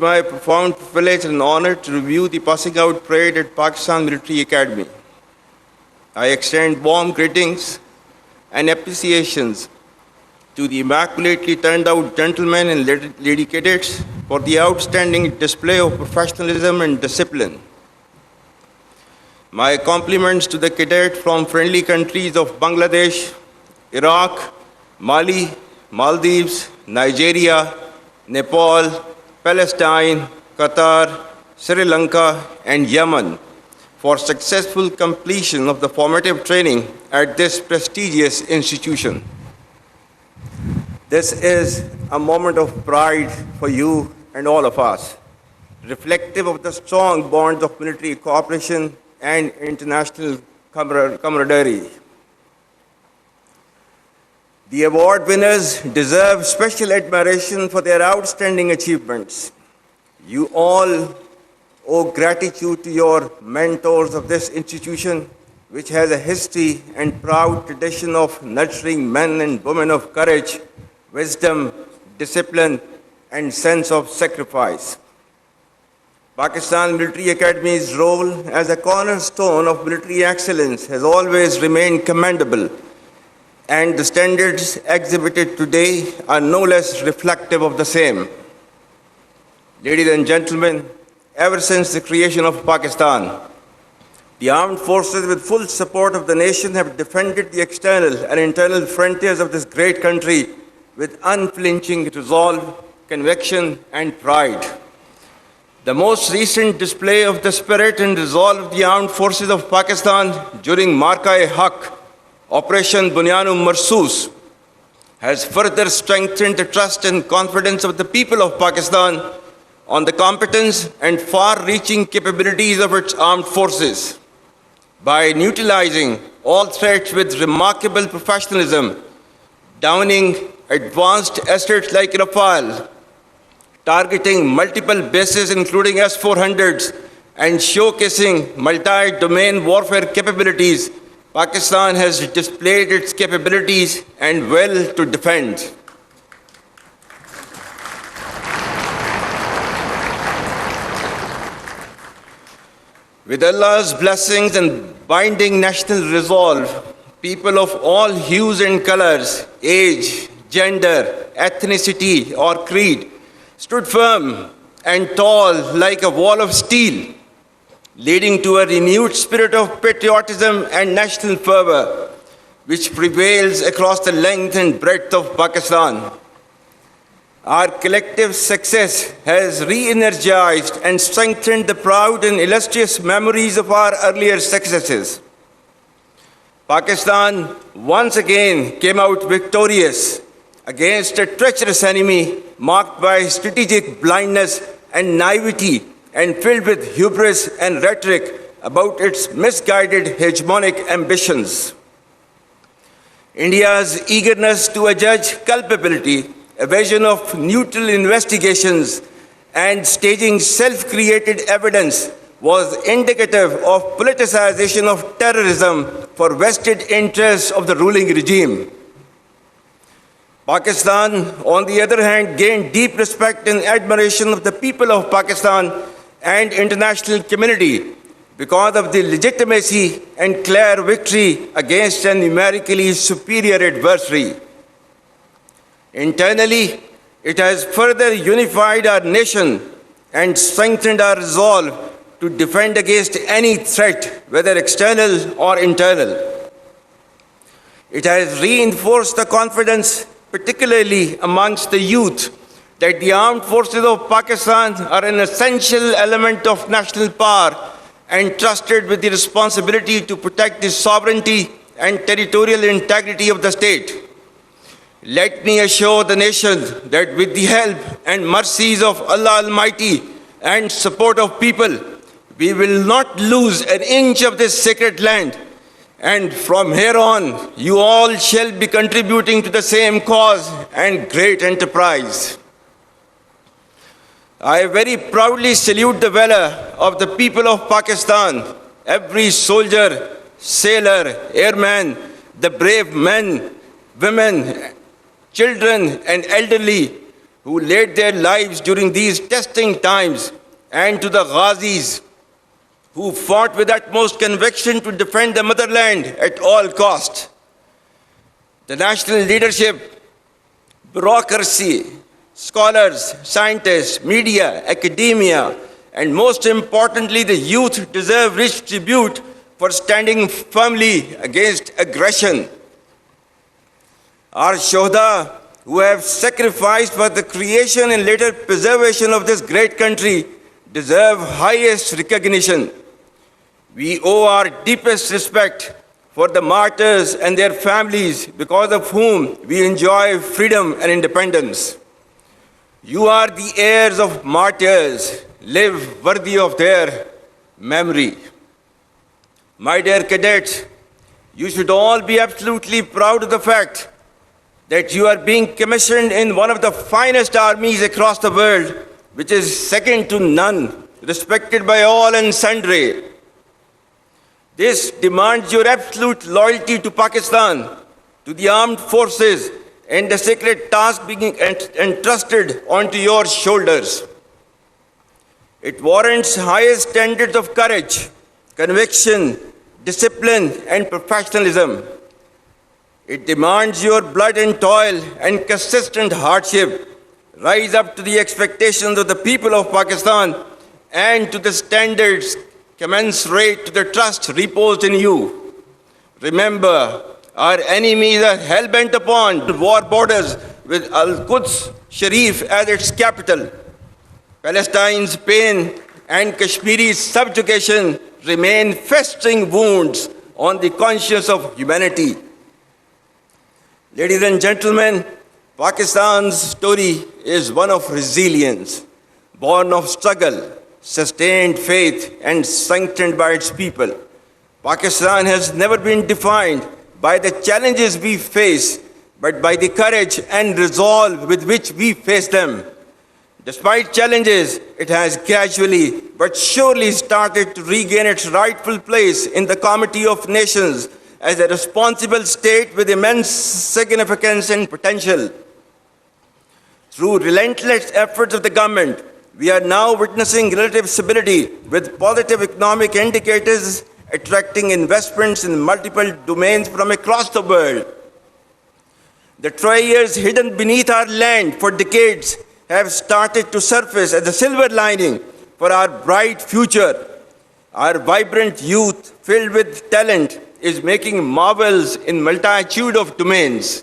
My profound privilege and honor to review the passing out parade at Pakistan Military Academy. I extend warm greetings and appreciations to the immaculately turned out gentlemen and lady cadets for the outstanding display of professionalism and discipline. My compliments to the cadets from friendly countries of Bangladesh, Iraq, Mali, Maldives, Nigeria, Nepal, Palestine, Qatar, Sri Lanka, and Yemen for successful completion of the formative training at this prestigious institution. This is a moment of pride for you and all of us, reflective of the strong bonds of military cooperation and international camaraderie. The award winners deserve special admiration for their outstanding achievements. You all owe gratitude to your mentors of this institution, which has a history and proud tradition of nurturing men and women of courage, wisdom, discipline, and sense of sacrifice. Pakistan Military Academy's role as a cornerstone of military excellence has always remained commendable, and the standards exhibited today are no less reflective of the same. Ladies and gentlemen, ever since the creation of Pakistan, the armed forces, with full support of the nation, have defended the external and internal frontiers of this great country with unflinching resolve, conviction, and pride. The most recent display of the spirit and resolve of the armed forces of Pakistan during Marka-e-Haq, Operation Bunyanu Marsoos, has further strengthened the trust and confidence of the people of Pakistan on the competence and far-reaching capabilities of its armed forces. By neutralizing all threats with remarkable professionalism, downing advanced assets like Rafale, targeting multiple bases including S-400s, and showcasing multi-domain warfare capabilities, Pakistan has displayed its capabilities and will to defend. With Allah's blessings and binding national resolve, people of all hues and colors, age, gender, ethnicity, or creed stood firm and tall like a wall of steel, leading to a renewed spirit of patriotism and national fervor, which prevails across the length and breadth of Pakistan. Our collective success has re-energized and strengthened the proud and illustrious memories of our earlier successes. Pakistan once again came out victorious against a treacherous enemy marked by strategic blindness and naivety, and filled with hubris and rhetoric about its misguided hegemonic ambitions. India's eagerness to adjudge culpability, evasion of neutral investigations, and staging self-created evidence was indicative of politicization of terrorism for vested interests of the ruling regime. Pakistan, on the other hand, gained deep respect and admiration of the people of Pakistan and international community because of the legitimacy and clear victory against a numerically superior adversary. Internally, it has further unified our nation and strengthened our resolve to defend against any threat, whether external or internal. It has reinforced the confidence, particularly amongst the youth, that the armed forces of Pakistan are an essential element of national power and trusted with the responsibility to protect the sovereignty and territorial integrity of the state. Let me assure the nation that with the help and mercies of Allah Almighty and support of people, we will not lose an inch of this sacred land. And from here on, you all shall be contributing to the same cause and great enterprise. I very proudly salute the valor of the people of Pakistan, every soldier, sailor, airman, the brave men, women, children, and elderly who laid their lives during these testing times, and to the Ghazis, who fought with utmost conviction to defend the motherland at all cost. The national leadership, bureaucracy, scholars, scientists, media, academia, and most importantly, the youth deserve rich tribute for standing firmly against aggression. Our Shohda, who have sacrificed for the creation and later preservation of this great country, deserve highest recognition. We owe our deepest respect for the martyrs and their families, because of whom we enjoy freedom and independence. You are the heirs of martyrs. Live worthy of their memory. My dear cadets, you should all be absolutely proud of the fact that you are being commissioned in one of the finest armies across the world, which is second to none, respected by all and sundry. This demands your absolute loyalty to Pakistan, to the armed forces, and the sacred task being entrusted onto your shoulders. It warrants highest standards of courage, conviction, discipline, and professionalism. It demands your blood and toil and consistent hardship rise up to the expectations of the people of Pakistan and to the standards commensurate to the trust reposed in you. Remember, our enemies are hell-bent upon war borders with Al-Quds Sharif as its capital. Palestine's pain and Kashmiri's subjugation remain festering wounds on the conscience of humanity. Ladies and gentlemen, Pakistan's story is one of resilience, born of struggle, sustained faith, and sanctioned by its people. Pakistan has never been defined by the challenges we face, but by the courage and resolve with which we face them. Despite challenges, it has gradually but surely started to regain its rightful place in the Committee of Nations as a responsible state with immense significance and potential. Through relentless efforts of the government, we are now witnessing relative stability with positive economic indicators attracting investments in multiple domains from across the world. The treasures hidden beneath our land for decades have started to surface as a silver lining for our bright future. Our vibrant youth, filled with talent, is making marvels in multitude of domains.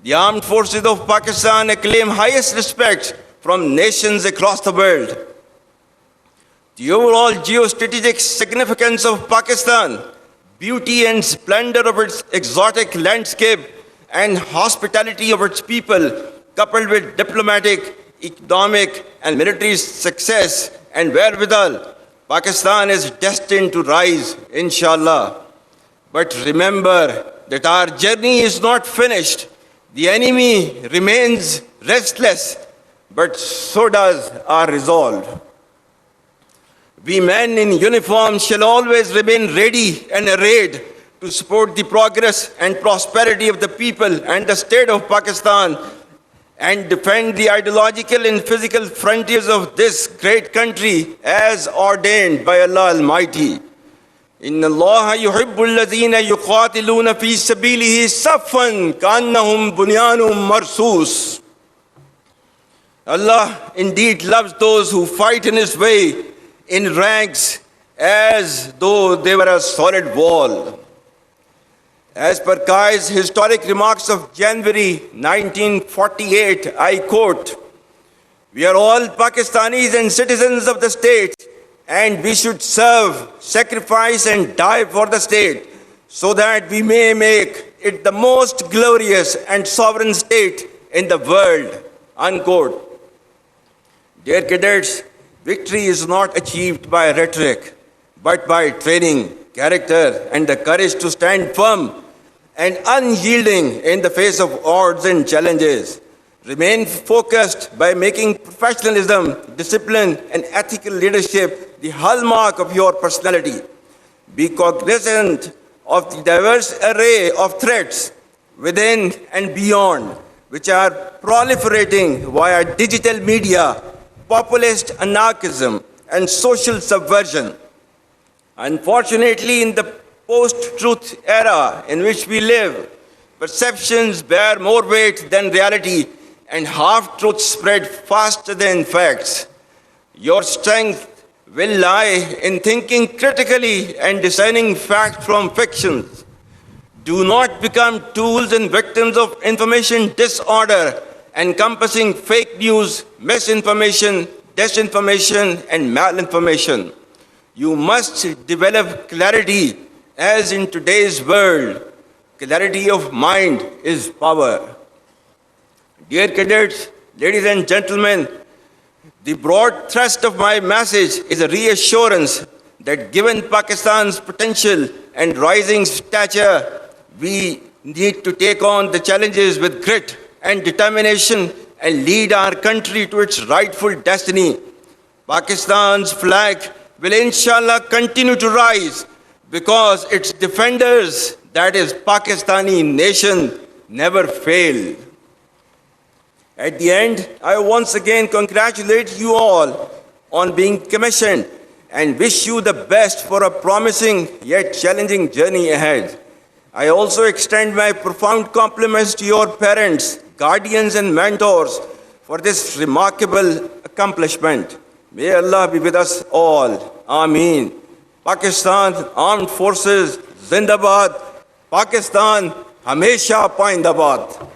The armed forces of Pakistan acclaim highest respect from nations across the world. The overall geostrategic significance of Pakistan, beauty and splendor of its exotic landscape, and hospitality of its people, coupled with diplomatic, economic, and military success and wherewithal, Pakistan is destined to rise, inshallah. But remember that our journey is not finished. The enemy remains restless, but so does our resolve. We men in uniform shall always remain ready and arrayed to support the progress and prosperity of the people and the state of Pakistan and defend the ideological and physical frontiers of this great country as ordained by Allah Almighty. إن الله يحب الذين يقاتلون في سبيله صفا كأنهم بنيان مرصوص. Allah indeed loves those who fight in His way in ranks as though they were a solid wall. As per Kai's historic remarks of January 1948, I quote, "We are all Pakistanis and citizens of the state, and we should serve, sacrifice, and die for the state, so that we may make it the most glorious and sovereign state in the world." Unquote. Dear cadets, victory is not achieved by rhetoric, but by training, character, and the courage to stand firm and unyielding in the face of odds and challenges. Remain focused by making professionalism, discipline, and ethical leadership the hallmark of your personality. Be cognizant of the diverse array of threats within and beyond, which are proliferating via digital media, populist anarchism, and social subversion. Unfortunately, in the post-truth era in which we live, perceptions bear more weight than reality, and half-truths spread faster than facts. Your strength will lie in thinking critically and discerning fact from fictions. Do not become tools and victims of information disorder encompassing fake news, misinformation, disinformation, and malinformation. You must develop clarity, as in today's world, clarity of mind is power. Dear cadets, ladies and gentlemen, the broad thrust of my message is a reassurance that given Pakistan's potential and rising stature, we need to take on the challenges with grit and determination and lead our country to its rightful destiny. Pakistan's flag will inshallah continue to rise because its defenders, that is Pakistani nation, never fail. At the end, I once again congratulate you all on being commissioned and wish you the best for a promising yet challenging journey ahead. I also extend my profound compliments to your parents, guardians, and mentors for this remarkable accomplishment. May Allah be with us all. Ameen. Pakistan Armed Forces, Zindabad. Pakistan, Hamesha Paindabad.